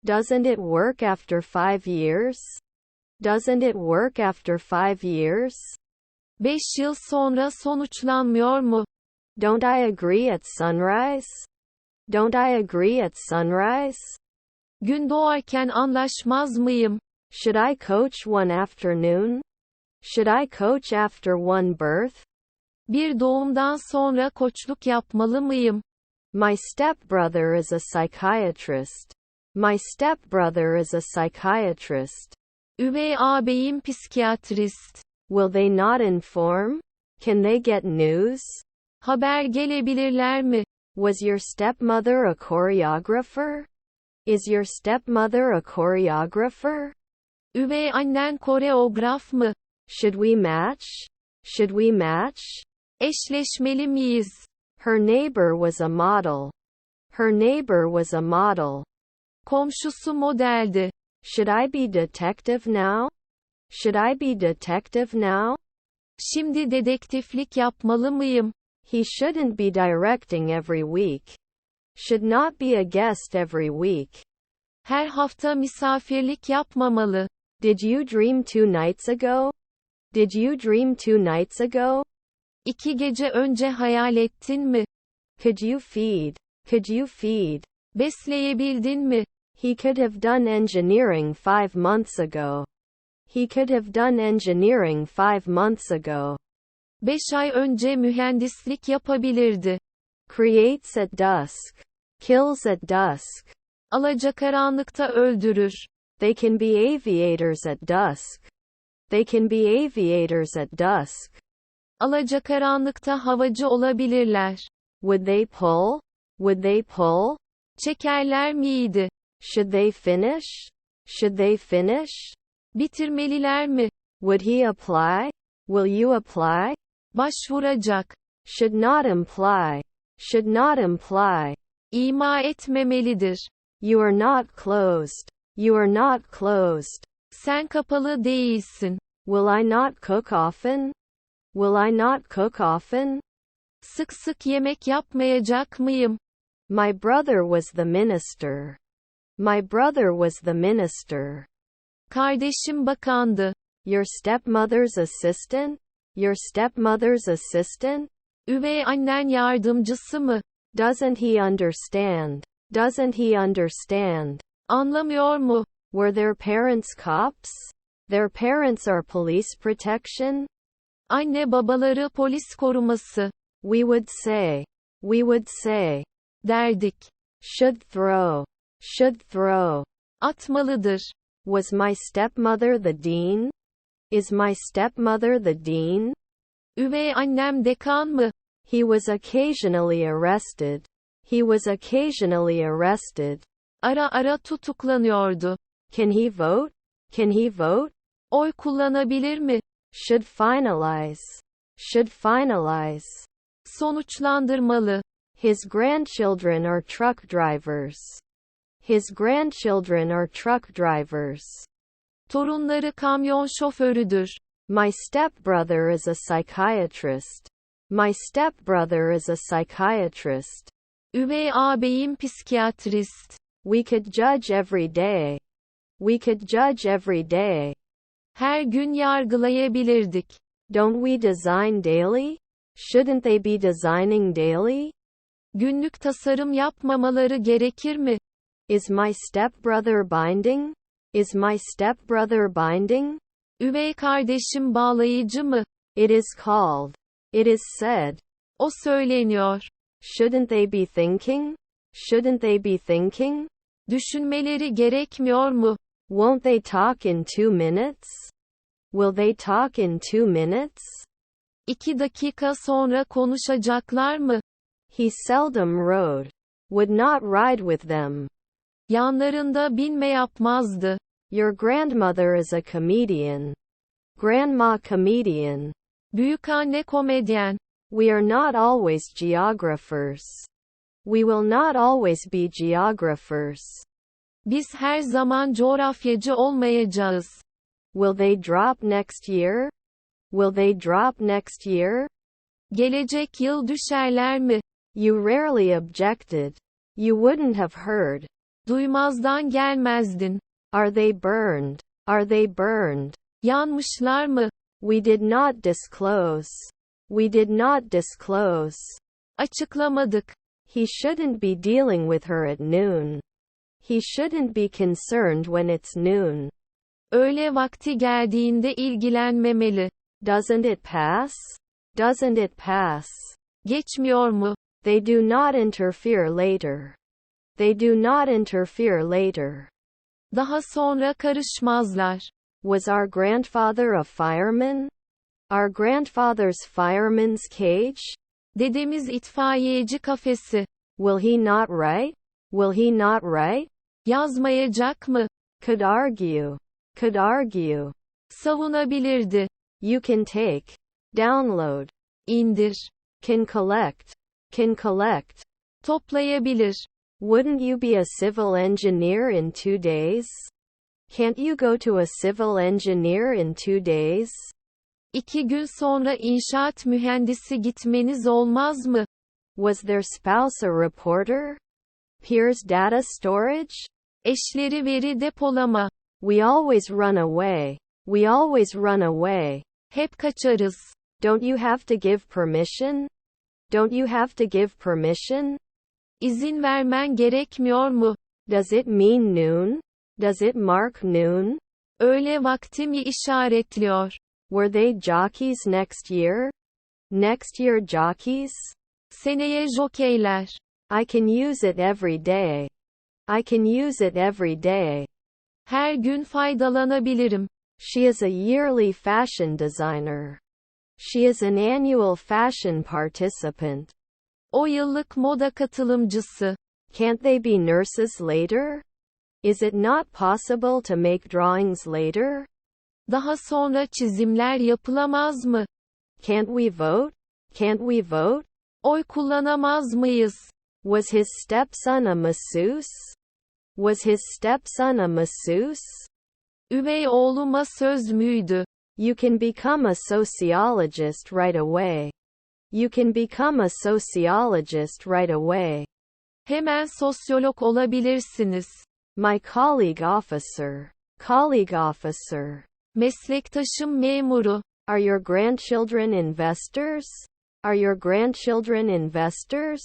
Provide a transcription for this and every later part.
Doesn't it work after 5 years? Doesn't it work after 5 years? 5 yıl sonra sonuçlanmıyor mu? Don't I agree at sunrise? Don't I agree at sunrise? Gün doğarken anlaşmaz mıyım? Should I coach one afternoon? Should I coach after one birth? Bir doğumdan sonra koçluk yapmalı mıyım? My stepbrother is a psychiatrist. My stepbrother is a psychiatrist. Üvey ağabeyim psikiyatrist. Will they not inform? Can they get news? Haber gelebilirler mi? Was your stepmother a choreographer? Is your stepmother a choreographer? Üvey annen koreograf mı? Should we match? Should we match? Eşleşmeli miyiz? Her neighbor was a model. Her neighbor was a model. Komşusu modeldi. Should I be detective now? Should I be detective now? Şimdi dedektiflik yapmalı mıyım? He shouldn't be directing every week. Should not be a guest every week. Her hafta misafirlik yapmamalı. Did you dream 2 nights ago? Did you dream 2 nights ago? 2 gece önce hayal ettin mi? Could you feed? Could you feed? Besleyebildin mi? He could have done engineering 5 months ago. He could have done engineering 5 months ago. 5 ay önce mühendislik yapabilirdi. Creates at dusk. Kills at dusk. Alacakaranlıkta öldürür. They can be aviators at dusk. They can be aviators at dusk. Alacakaranlıkta havacı olabilirler. Would they pull? Would they pull? Çekerler miydi? Should they finish? Should they finish? Bitirmeliler mi? Would he apply? Will you apply? Başvuracak. Should not imply. Should not imply. İma etmemelidir. You are not closed. You are not closed. Sen kapalı değilsin. Will I not cook often? Will I not cook often? Sık sık yemek yapmayacak mıyım? My brother was the minister. My brother was the minister. Kardeşim bakandı. Your stepmother's assistant? Your stepmother's assistant? Üvey annen yardımcısı mı? Doesn't he understand? Doesn't he understand? Anlamıyor mu? Were their parents cops? Their parents are police protection? Anne babaları polis koruması. We would say. We would say. Derdik. Should throw. Should throw. Atmalıdır. Was my stepmother the dean? Is my stepmother the dean? Üvey annem dekan mı? He was occasionally arrested. He was occasionally arrested. Ara ara tutuklanıyordu. Can he vote? Can he vote? Oy kullanabilir mi? Should finalize. Should finalize. Sonuçlandırmalı. His grandchildren are truck drivers. His grandchildren are truck drivers. Torunları kamyon şoförüdür. My stepbrother is a psychiatrist. My stepbrother is a psychiatrist. Üvey ağabeyim psikiyatrist. We could judge every day. We could judge every day. Her gün yargılayabilirdik. Don't we design daily? Shouldn't they be designing daily? Günlük tasarım yapmamaları gerekir mi? Is my stepbrother binding? Is my stepbrother binding? Üvey kardeşim bağlayıcı mı? It is called. It is said. O söyleniyor. Shouldn't they be thinking? Shouldn't they be thinking? Düşünmeleri gerekmiyor mu? Won't they talk in 2 minutes? Will they talk in 2 minutes? 2 dakika sonra konuşacaklar mı? He seldom rode. Would not ride with them. Yanlarında binme yapmazdı. Your grandmother is a comedian. Grandma comedian. Büyükanne komedyen. We are not always geographers. We will not always be geographers. Biz her zaman coğrafyacı olmayacağız. Will they drop next year? Will they drop next year? Gelecek yıl düşerler mi? You rarely objected. You wouldn't have heard. Duymazdan gelmezdin. Are they burned? Are they burned? Yanmışlar mı? We did not disclose. We did not disclose. Açıklamadık. He shouldn't be dealing with her at noon. He shouldn't be concerned when it's noon. Öğle vakti geldiğinde ilgilenmemeli. Doesn't it pass? Doesn't it pass? Geçmiyor mu? They do not interfere later. They do not interfere later. Daha sonra karışmazlar. Was our grandfather a fireman? Our grandfather's fireman's cage? Dedemiz itfaiyeci kafesi. Will he not write? Will he not write? Yazmayacak mı? Could argue. Could argue. Savunabilirdi. You can take. Download. İndir. Can collect. Can collect. Toplayabilir. Wouldn't you be a civil engineer in 2 days? Can't you go to a civil engineer in 2 days? 2 gün sonra inşaat mühendisi gitmeniz olmaz mı? Was their spouse a reporter? Peers data storage? Eşleri veri depolama. We always run away. We always run away. Hep kaçarız. Don't you have to give permission? Don't you have to give permission? İzin vermen gerekmiyor mu? Does it mean noon? Does it mark noon? Öğle vakti mi işaretliyor? Were they jockeys next year? Next year jockeys? Seneye jokeyler. I can use it every day. I can use it every day. Her gün faydalanabilirim. She is a yearly fashion designer. She is an annual fashion participant. O yıllık moda katılımcısı. Can't they be nurses later? Is it not possible to make drawings later? Daha sonra çizimler yapılamaz mı? Can't we vote? Can't we vote? Oy kullanamaz mıyız? Was his stepson a masseuse? Was his stepson a masseuse? Üvey oğluma söz müydü? You can become a sociologist right away. You can become a sociologist right away. Hemen sosyolog olabilirsiniz. My colleague officer. Colleague officer. Meslektaşım memuru. Are your grandchildren investors? Are your grandchildren investors?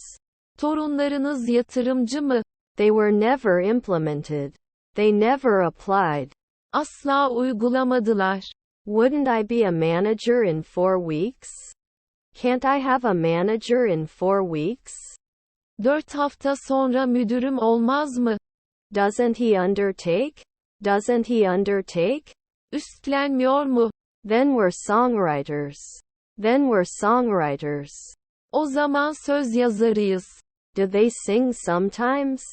Torunlarınız yatırımcı mı? They were never implemented. They never applied. Asla uygulamadılar. Wouldn't I be a manager in 4 weeks? Can't I have a manager in 4 weeks? 4 hafta sonra müdürüm olmaz mı? Doesn't he undertake? Doesn't he undertake? Üstlenmiyor mu? Then we're songwriters. Then we're songwriters. O zaman söz yazarıyız. Do they sing sometimes?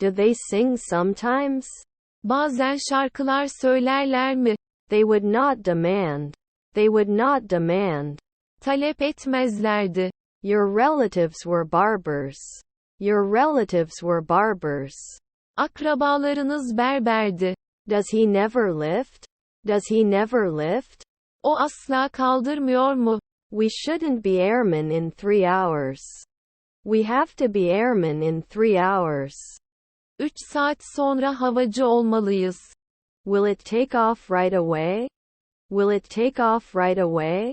Do they sing sometimes? Bazen şarkılar söylerler mi? They would not demand. They would not demand. Talep etmezlerdi. Your relatives were barbers. Your relatives were barbers. Akrabalarınız berberdi. Does he never lift? Does he never lift? O asla kaldırmıyor mu? We shouldn't be airmen in 3 hours. We have to be airmen in 3 hours. 3 saat sonra havacı olmalıyız. Will it take off right away? Will it take off right away?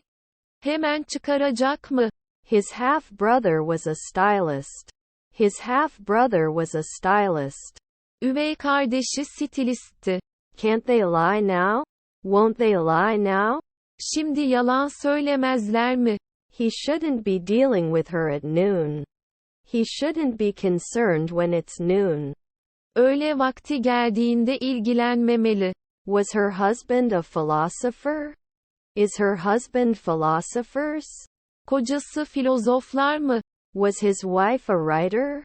Hemen çıkaracak mı? His half-brother was a stylist. His half-brother was a stylist. Üvey kardeşi stilistti. Can't they lie now? Won't they lie now? Şimdi yalan söylemezler mi? He shouldn't be dealing with her at noon. He shouldn't be concerned when it's noon. Öğle vakti geldiğinde ilgilenmemeli. Was her husband a philosopher? Is her husband philosophers? Kocası filozoflar mı? Was his wife a writer?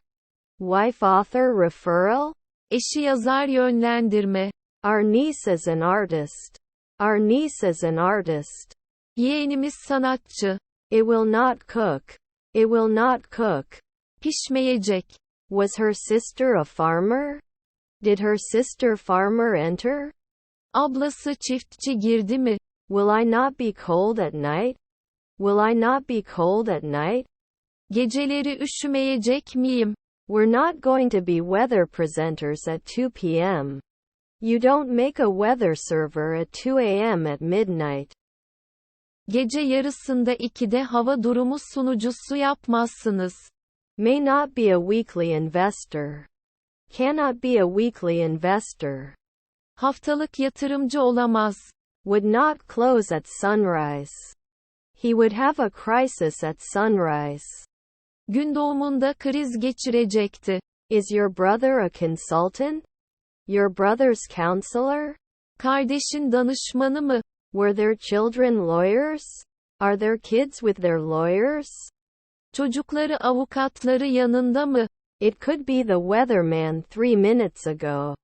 Wife author referral? Eşi yazar yönlendirme. Our niece is an artist. Our niece is an artist. Yeğenimiz sanatçı. It will not cook. It will not cook. Pişmeyecek. Was her sister a farmer? Did her sister farmer enter? Ablası çiftçi girdi mi? Will I not be cold at night? Will I not be cold at night? Geceleri üşümeyecek miyim? We're not going to be weather presenters at 2 p.m. You don't make a weather server at 2 a.m. at midnight. Gece yarısında 2'de hava durumu sunucusu yapmazsınız. May not be a weekly investor. Cannot be a weekly investor. Haftalık yatırımcı olamaz. Would not close at sunrise. He would have a crisis at sunrise. Gün doğumunda kriz geçirecekti. Is your brother a consultant? Your brother's counselor? Kardeşin danışmanı mı? Were their children lawyers? Are their kids with their lawyers? Çocukları avukatları yanında mı? It could be the weatherman 3 minutes ago.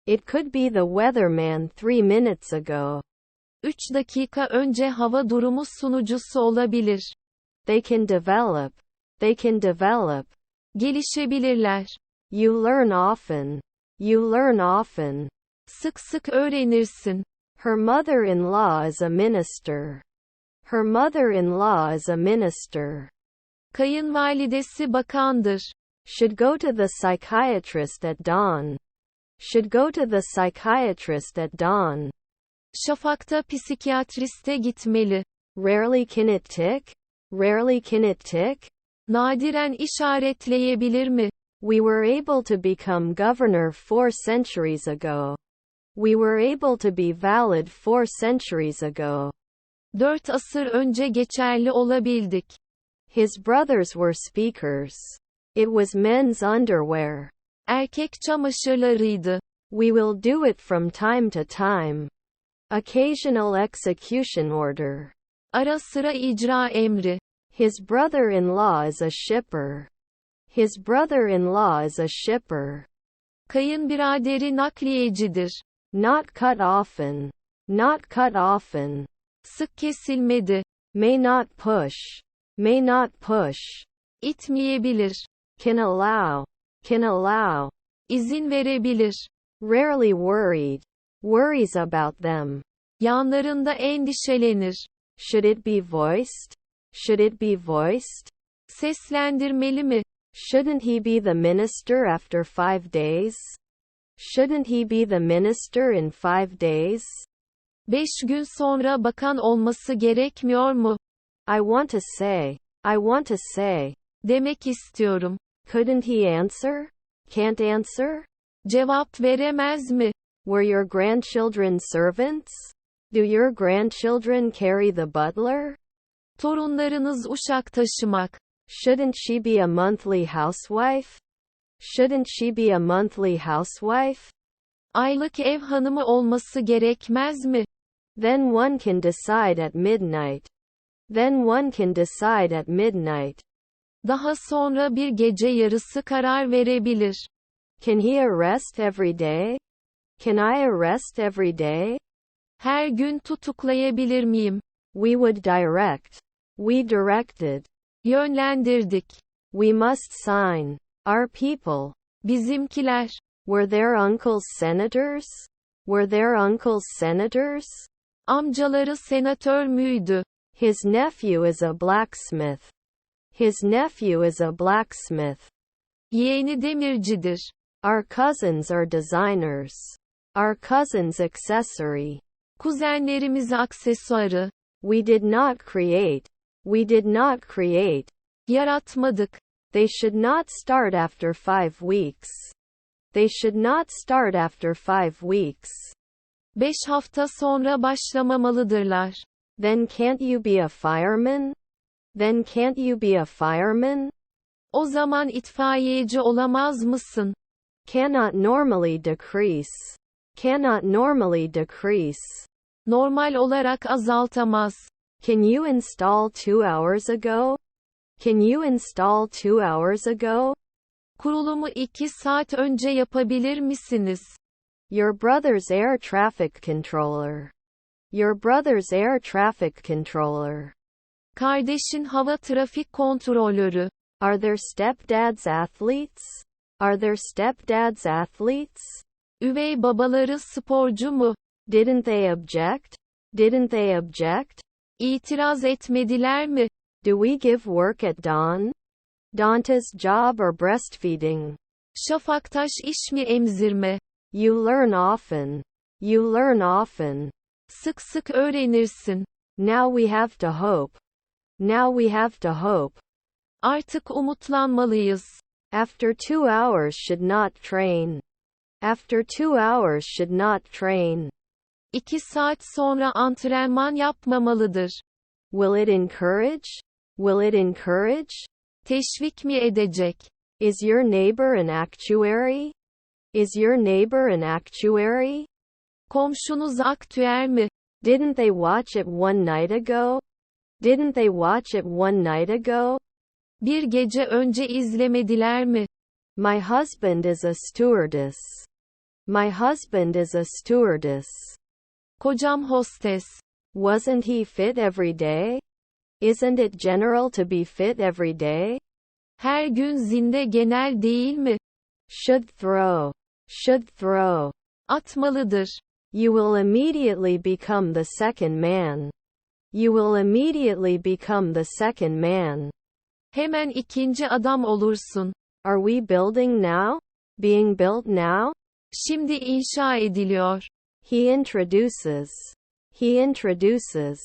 It could be the weatherman 3 minutes ago. 3 dakika önce hava durumu sunucusu olabilir. They can develop. They can develop. Gelişebilirler. You learn often. You learn often. Sık sık öğrenirsin. Her mother-in-law is a minister. Her mother-in-law is a minister. Kayınvalidesi bakandır. Should go to the psychiatrist at dawn. Should go to the psychiatrist at dawn. Şafakta psikiyatriste gitmeli. Rarely can it tick? Rarely can it tick? Nadiren işaretleyebilir mi? We were able to become governor 4 centuries ago. We were able to be valid 4 centuries ago. 4 asır önce geçerli olabildik. His brothers were speakers. It was men's underwear. Erkek çamaşırlarıydı. We will do it from time to time. Occasional execution order. Ara sıra icra emri. His brother-in-law is a shipper. His brother-in-law is a shipper. Kayınbiraderi nakliyecidir. Not cut often. Not cut often. Sık kesilmedi. May not push. May not push. İtmeyebilir. Can allow. Can allow. İzin verebilir. Rarely worried. Worries about them. Yanlarında endişelenir. Should it be voiced? Should it be voiced? Seslendirmeli mi? Shouldn't he be the minister after 5 days? Shouldn't he be the minister in 5 days? 5 gün sonra bakan olması gerekmiyor mu? I want to say. I want to say. Demek istiyorum. Couldn't he answer? Can't answer? Cevap veremez mi? Were your grandchildren servants? Do your grandchildren carry the butler? Torunlarınız uşak taşımak. Shouldn't she be a monthly housewife? Shouldn't she be a monthly housewife? Aylık ev hanımı olması gerekmez mi? Then one can decide at midnight. Then one can decide at midnight. Daha sonra bir gece yarısı karar verebilir. Can he arrest every day? Can I arrest every day? Her gün tutuklayabilir miyim? We would direct. We directed. Yönlendirdik. We must sign. Our people. Bizimkiler. Were their uncles senators? Were their uncles senators? Amcaları senatör müydü? His nephew is a blacksmith. His nephew is a blacksmith. Yeğeni demircidir. Our cousins are designers. Our cousins accessory. Kuzenlerimiz aksesuarı. We did not create. We did not create. Yaratmadık. They should not start after 5 weeks. They should not start after 5 weeks. 5 hafta sonra başlamamalıdırlar. Then can't you be a fireman? Then can't you be a fireman? O zaman itfaiyeci olamaz mısın? Cannot normally decrease. Cannot normally decrease. Normal olarak azaltamaz. Can you install 2 hours ago? Can you install 2 hours ago? Kurulumu 2 saat önce yapabilir misiniz? Your brother's air traffic controller. Your brother's air traffic controller. Kardeşin hava trafik kontrolörü. Are their stepdads athletes? Are their stepdads athletes? Üvey babaları sporcu mu? Didn't they object? Didn't they object? İtiraz etmediler mi? Do we give work at dawn? Dante's job or breastfeeding? Şafaktaş iş mi emzirme? You learn often. You learn often. Sık sık öğrenirsin. Now we have to hope. Now we have to hope. Artık umutlanmalıyız. After 2 hours should not train. After 2 hours should not train. 2 saat sonra antrenman yapmamalıdır. Will it encourage? Will it encourage? Teşvik mi edecek? Is your neighbor an actuary? Is your neighbor an actuary? Komşunuz aktüer mi? Didn't they watch it one night ago? Didn't they watch it one night ago? Bir gece önce izlemediler mi? My husband is a stewardess. My husband is a stewardess. Kocam hostes. Wasn't he fit every day? Isn't it general to be fit every day? Her gün zinde genel değil mi? Should throw. Should throw. Atmalıdır. You will immediately become the second man. You will immediately become the second man. Hemen ikinci adam olursun. Are we building now? Being built now? Şimdi inşa ediliyor. He introduces. He introduces.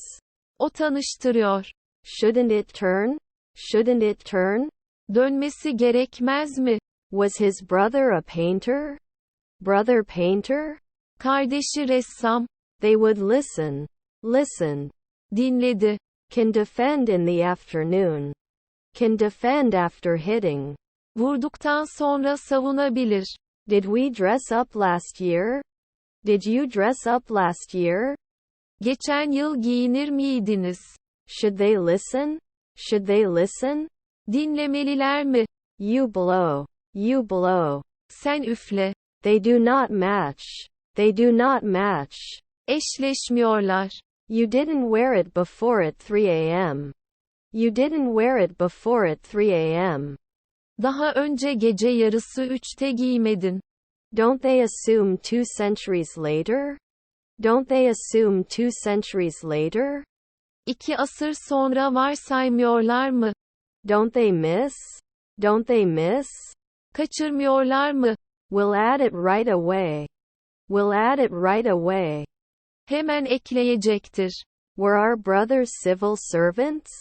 O tanıştırıyor. Shouldn't it turn? Shouldn't it turn? Dönmesi gerekmez mi? Was his brother a painter? Brother painter? Kardeşi ressam. They would listen. Listen. Dinledi. Can defend in the afternoon. Can defend after hitting. Vurduktan sonra savunabilir. Did we dress up last year? Did you dress up last year? Geçen yıl giyinir miydiniz? Should they listen? Should they listen? Dinlemeliler mi? You blow. You blow. Sen üfle. They do not match. They do not match. Eşleşmiyorlar. You didn't wear it before at 3 a.m. You didn't wear it before at 3 a.m. Daha önce gece yarısı 3'te giymedin. Don't they assume 2 centuries later? Don't they assume 2 centuries later? 2 asır sonra varsaymıyorlar mı? Don't they miss? Don't they miss? Kaçırmıyorlar mı? We'll add it right away. We'll add it right away. Hemen ekleyecektir. Were our brothers civil servants?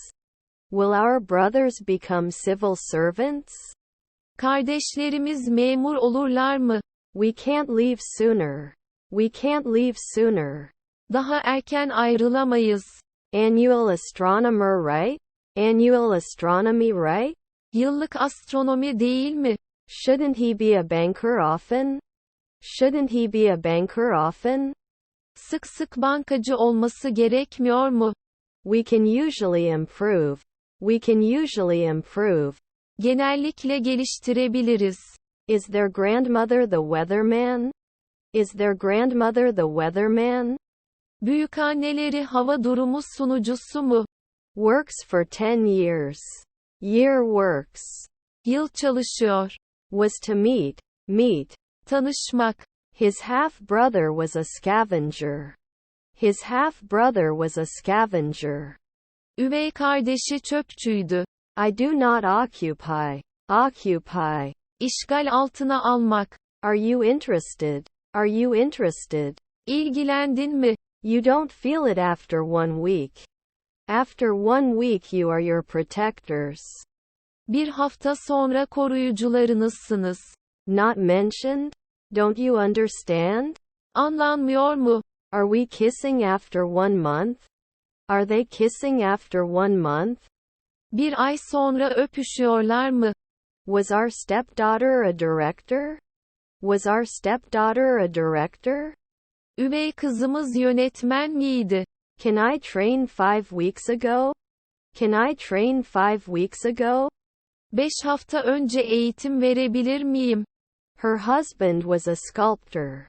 Will our brothers become civil servants? Kardeşlerimiz memur olurlar mı? We can't leave sooner. We can't leave sooner. Daha erken ayrılamayız. Annual astronomer, right? Annual astronomy, right? Yıllık astronomi değil mi? Shouldn't he be a banker often? Shouldn't he be a banker often? Sık sık bankacı olması gerekmiyor mu? We can usually improve. We can usually improve. Genellikle geliştirebiliriz. Is their grandmother the weatherman? Is their grandmother the weatherman? Büyükanneleri hava durumu sunucusu mu? Works for 10 years. Year works. Yıl çalışıyor. Was to meet. Meet. Tanışmak. His half-brother was a scavenger. His half-brother was a scavenger. Üvey kardeşi çöpçüydü. I do not occupy. Occupy. İşgal altına almak. Are you interested? Are you interested? İlgilendin mi? You don't feel it after 1 week. After 1 week you are your protectors. Bir hafta sonra koruyucularınızsınız. Not mentioned? Don't you understand? Anlanmıyor mu? Are we kissing after 1 month? Are they kissing after 1 month? Bir ay sonra öpüşüyorlar mı? Was our stepdaughter a director? Was our stepdaughter a director? Üvey kızımız yönetmen miydi? Can I train 5 weeks ago? Can I train 5 weeks ago? 5 hafta önce eğitim verebilir miyim? Her husband was a sculptor.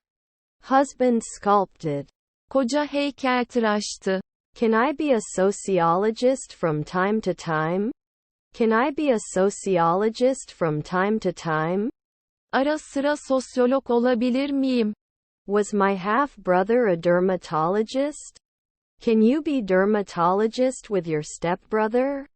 Husband sculpted. Koca heykeltıraştı. Can I be a sociologist from time to time? Can I be a sociologist from time to time? Ara sıra sosyolog olabilir miyim? Was my half-brother a dermatologist? Can you be dermatologist with your stepbrother?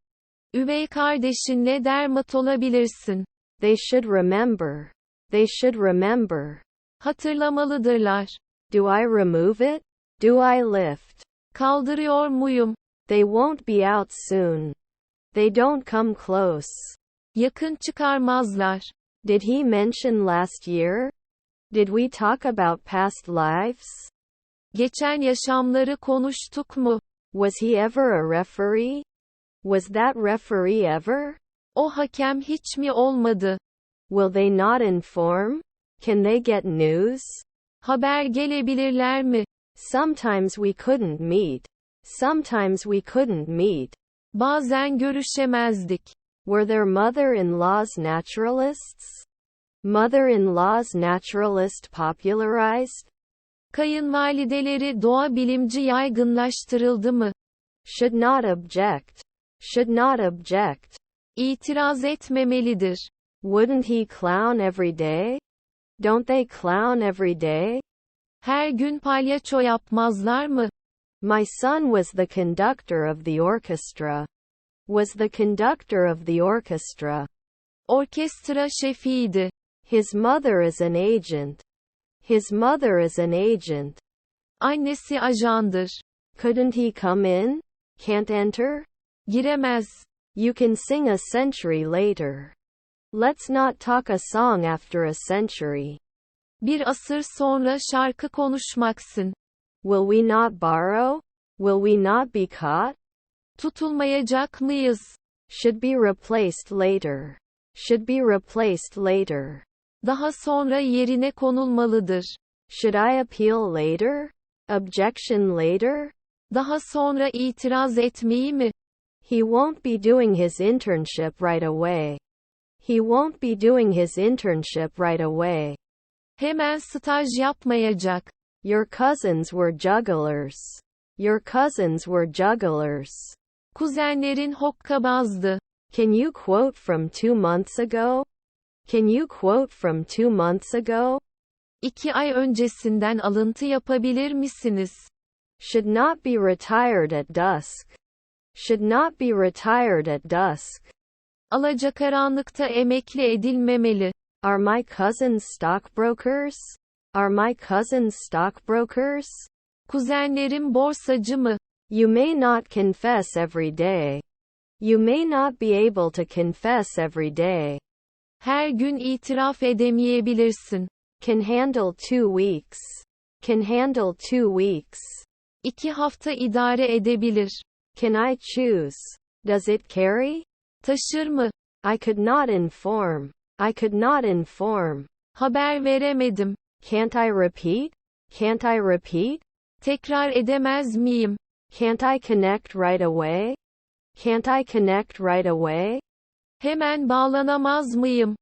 Üvey kardeşinle dermat olabilirsin. They should remember. They should remember. Hatırlamalıdırlar. Do I remove it? Do I lift? Kaldırıyor muyum? They won't be out soon. They don't come close. Yakın çıkarmazlar. Did he mention last year? Did we talk about past lives? Geçen yaşamları konuştuk mu? Was he ever a referee? Was that referee ever? O hakem hiç mi olmadı? Will they not inform? Can they get news? Haber gelebilirler mi? Sometimes we couldn't meet. Sometimes we couldn't meet. Bazen görüşemezdik. Were their mother-in-laws naturalists? Mother-in-laws naturalist popularized? Kayınvalideleri doğa bilimci yaygınlaştırıldı mı? Should not object. Should not object. İtiraz etmemelidir. Wouldn't he clown every day? Don't they clown every day? Her gün palyaço yapmazlar mı? My son was the conductor of the orchestra. Was the conductor of the orchestra. Orkestra şefiydi. His mother is an agent. His mother is an agent. Annesi ajandır. Couldn't he come in? Can't enter? Giremez. You can sing a century later. Let's not talk a song after a century. Bir asır sonra şarkı konuşmaksın. Will we not borrow? Will we not be caught? Tutulmayacak mıyız? Should be replaced later. Should be replaced later. Daha sonra yerine konulmalıdır. Should I appeal later? Objection later? Daha sonra itiraz etmeyi mi? He won't be doing his internship right away. He won't be doing his internship right away. Hemen staj yapmayacak. Your cousins were jugglers. Your cousins were jugglers. Kuzenlerin hokkabazdı. Can you quote from 2 months ago? Can you quote from 2 months ago? 2 ay öncesinden alıntı yapabilir misiniz? Should not be retired at dusk. Should not be retired at dusk. Alacakaranlıkta emekli edilmemeli. Are my cousins stockbrokers? Are my cousins stockbrokers? Kuzenlerim borsacı mı? You may not confess every day. You may not be able to confess every day. Her gün itiraf edemeyebilirsin. Can handle 2 weeks. Can handle 2 weeks. 2 hafta idare edebilir. Can I choose? Does it carry? Taşır mı? I could not inform. I could not inform. Haber veremedim. Can't I repeat? Can't I repeat? Tekrar edemez miyim? Can't I connect right away? Can't I connect right away? Hemen bağlanamaz mıyım?